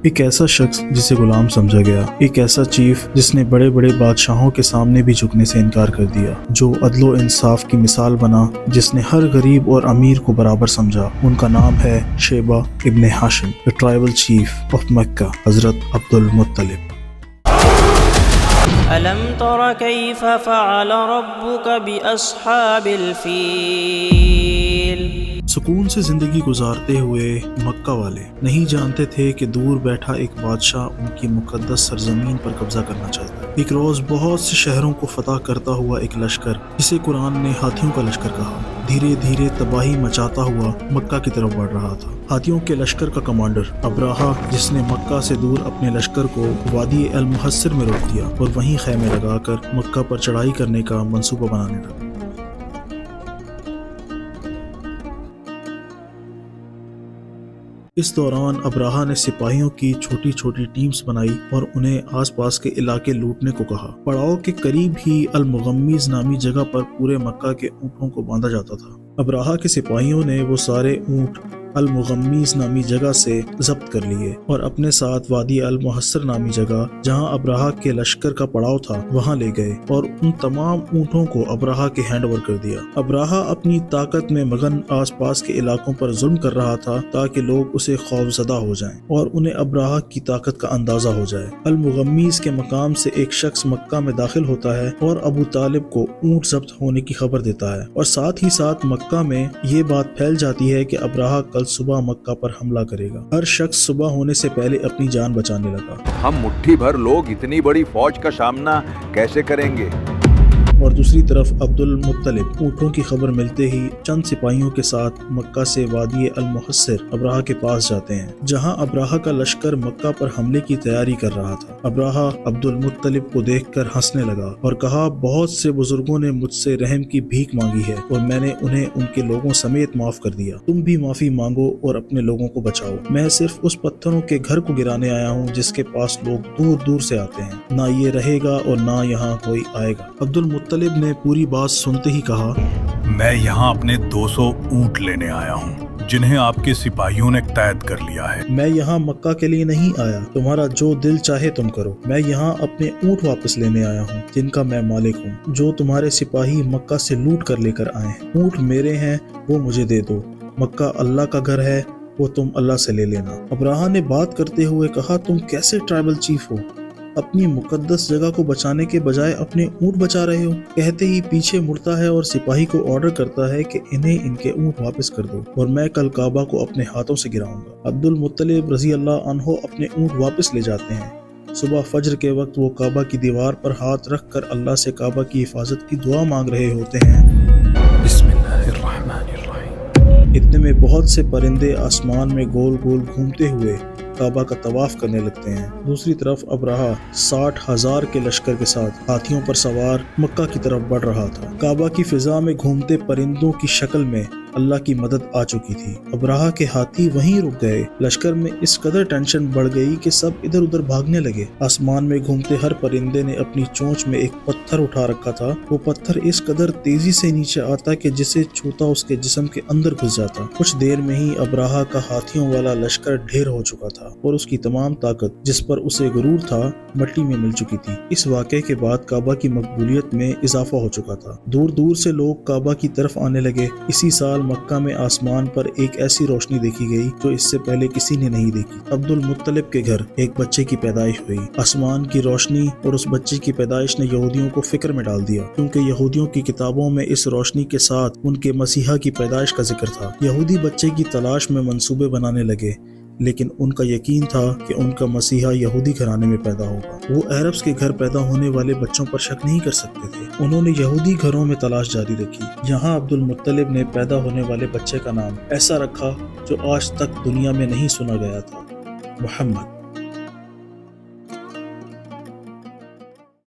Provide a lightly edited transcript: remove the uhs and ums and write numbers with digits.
ایک ایسا شخص جسے غلام سمجھا گیا، ایک ایسا چیف جس نے بڑے بڑے بادشاہوں کے سامنے بھی جھکنے سے انکار کر دیا، جو عدل و انصاف کی مثال بنا، جس نے ہر غریب اور امیر کو برابر سمجھا۔ ان کا نام ہے شیبہ ابن ہاشم، the tribal chief of مکہ، حضرت عبد المطلب۔ أَلَمْ تَرَ كَيْفَ فَعَلَ رَبُّكَ بِأَصْحَابِ الْفِيلِ۔ سکون سے زندگی گزارتے ہوئے مکہ والے نہیں جانتے تھے کہ دور بیٹھا ایک بادشاہ ان کی مقدس سرزمین پر قبضہ کرنا چاہتا ہے۔ ایک روز بہت سے شہروں کو فتح کرتا ہوا ایک لشکر، جسے قرآن نے ہاتھیوں کا لشکر کہا، دھیرے دھیرے تباہی مچاتا ہوا مکہ کی طرف بڑھ رہا تھا۔ ہاتھیوں کے لشکر کا کمانڈر ابراہا، جس نے مکہ سے دور اپنے لشکر کو وادی المحصر میں روک دیا اور وہیں خیمے لگا کر مکہ پر چڑھائی کرنے کا منصوبہ بنانے لگا۔ اس دوران ابراہا نے سپاہیوں کی چھوٹی چھوٹی ٹیمز بنائی اور انہیں آس پاس کے علاقے لوٹنے کو کہا۔ پڑاؤ کے قریب ہی المغمیز نامی جگہ پر پورے مکہ کے اونٹوں کو باندھا جاتا تھا۔ ابراہا کے سپاہیوں نے وہ سارے اونٹ المغمیز نامی جگہ سے ضبط کر لیے اور اپنے ساتھ وادی المحصر نامی جگہ، جہاں ابراہا کے لشکر کا پڑاؤ تھا، وہاں لے گئے اور ان تمام اونٹوں کو ابراہا کے ہینڈ اوور کر دیا۔ ابراہا اپنی طاقت میں مگن آس پاس کے علاقوں پر ظلم کر رہا تھا تاکہ لوگ اسے خوفزدہ ہو جائیں اور انہیں ابراہا کی طاقت کا اندازہ ہو جائے۔ المغمیز کے مقام سے ایک شخص مکہ میں داخل ہوتا ہے اور ابو طالب کو اونٹ ضبط ہونے کی خبر دیتا ہے، اور ساتھ ہی ساتھ مکہ میں یہ بات پھیل جاتی ہے کہ ابراہا کل صبح مکہ پر حملہ کرے گا۔ ہر شخص صبح ہونے سے پہلے اپنی جان بچانے لگا۔ ہم مٹھی بھر لوگ اتنی بڑی فوج کا سامنا کیسے کریں گے؟ اور دوسری طرف عبد المطلب اونٹوں کی خبر ملتے ہی چند سپاہیوں کے ساتھ مکہ سے وادی المحصر ابراہا کے پاس جاتے ہیں، جہاں ابراہا کا لشکر مکہ پر حملے کی تیاری کر رہا تھا۔ ابراہا عبد المطلب کو دیکھ کر ہنسنے لگا اور کہا، بہت سے بزرگوں نے مجھ سے رحم کی بھیک مانگی ہے اور میں نے انہیں ان کے لوگوں سمیت معاف کر دیا۔ تم بھی معافی مانگو اور اپنے لوگوں کو بچاؤ۔ میں صرف اس پتھروں کے گھر کو گرانے آیا ہوں جس کے پاس لوگ دور دور سے آتے ہیں، نہ یہ رہے گا اور نہ یہاں کوئی آئے گا۔ عبد المطلب نے پوری بات سنتے ہی کہا، میں یہاں اپنے 200 اونٹ لینے آیا ہوں جنہیں آپ کے سپاہیوں نے قید کر لیا ہے۔ میں یہاں مکہ کے لیے نہیں آیا، تمہارا جو دل چاہے تم کرو۔ میں یہاں اپنے اونٹ واپس لینے آیا ہوں جن کا میں مالک ہوں، جو تمہارے سپاہی مکہ سے لوٹ کر لے کر آئے ہیں۔ اونٹ میرے ہیں، وہ مجھے دے دو۔ مکہ اللہ کا گھر ہے، وہ تم اللہ سے لے لینا۔ ابراہا نے بات کرتے ہوئے کہا، تم کیسے ٹرائبل چیف ہو؟ اپنی مقدس جگہ کو بچانے کے بجائے اپنے اونٹ بچا رہے ہو۔ کہتے ہی پیچھے مڑتا ہے اور سپاہی کو آرڈر کرتا ہے کہ انہیں ان کے اونٹ واپس کر دو اور میں کل کعبہ کو اپنے ہاتھوں سے گراؤں گا۔ عبد المطلب رضی اللہ عنہ اپنے اونٹ واپس لے جاتے ہیں۔ صبح فجر کے وقت وہ کعبہ کی دیوار پر ہاتھ رکھ کر اللہ سے کعبہ کی حفاظت کی دعا مانگ رہے ہوتے ہیں۔ بسم اللہ الرحمن الرحیم۔ اتنے میں بہت سے پرندے آسمان میں گول گول گھومتے ہوئے کعبہ کا طواف کرنے لگتے ہیں۔ دوسری طرف ابراہا 60,000 کے لشکر کے ساتھ ہاتھیوں پر سوار مکہ کی طرف بڑھ رہا تھا۔ کعبہ کی فضا میں گھومتے پرندوں کی شکل میں اللہ کی مدد آ چکی تھی۔ ابراہا کے ہاتھی وہیں رک گئے۔ لشکر میں اس قدر ٹینشن بڑھ گئی کہ سب ادھر ادھر بھاگنے لگے۔ آسمان میں گھومتے ہر پرندے نے اپنی چونچ میں ایک پتھر اٹھا رکھا تھا۔ وہ پتھر اس قدر تیزی سے نیچے آتا کہ جسے چھوتا اس کے جسم کے اندر گھس جاتا۔ کچھ دیر میں ہی ابراہا کا ہاتھیوں والا لشکر ڈھیر ہو چکا تھا اور اس کی تمام طاقت جس پر اسے غرور تھا مٹی میں مل چکی تھی۔ اس واقعے کے بعد کعبہ کی مقبولیت میں اضافہ ہو چکا تھا۔ دور دور سے لوگ کعبہ کی طرف آنے لگے۔ اسی سال مکہ میں آسمان پر ایک ایسی روشنی دیکھی گئی جو اس سے پہلے کسی نے نہیں دیکھی۔ عبد المطلب کے گھر ایک بچے کی پیدائش ہوئی۔ آسمان کی روشنی اور اس بچے کی پیدائش نے یہودیوں کو فکر میں ڈال دیا، کیونکہ یہودیوں کی کتابوں میں اس روشنی کے ساتھ ان کے مسیحا کی پیدائش کا ذکر تھا۔ یہودی بچے کی تلاش میں منصوبے بنانے لگے، لیکن ان کا یقین تھا کہ ان کا مسیحا یہودی گھرانے میں پیدا ہوگا۔ وہ عربز کے گھر پیدا ہونے والے بچوں پر شک نہیں کر سکتے تھے۔ انہوں نے یہودی گھروں میں تلاش جاری رکھی۔ یہاں عبد المطلب نے پیدا ہونے والے بچے کا نام ایسا رکھا جو آج تک دنیا میں نہیں سنا گیا تھا، محمد۔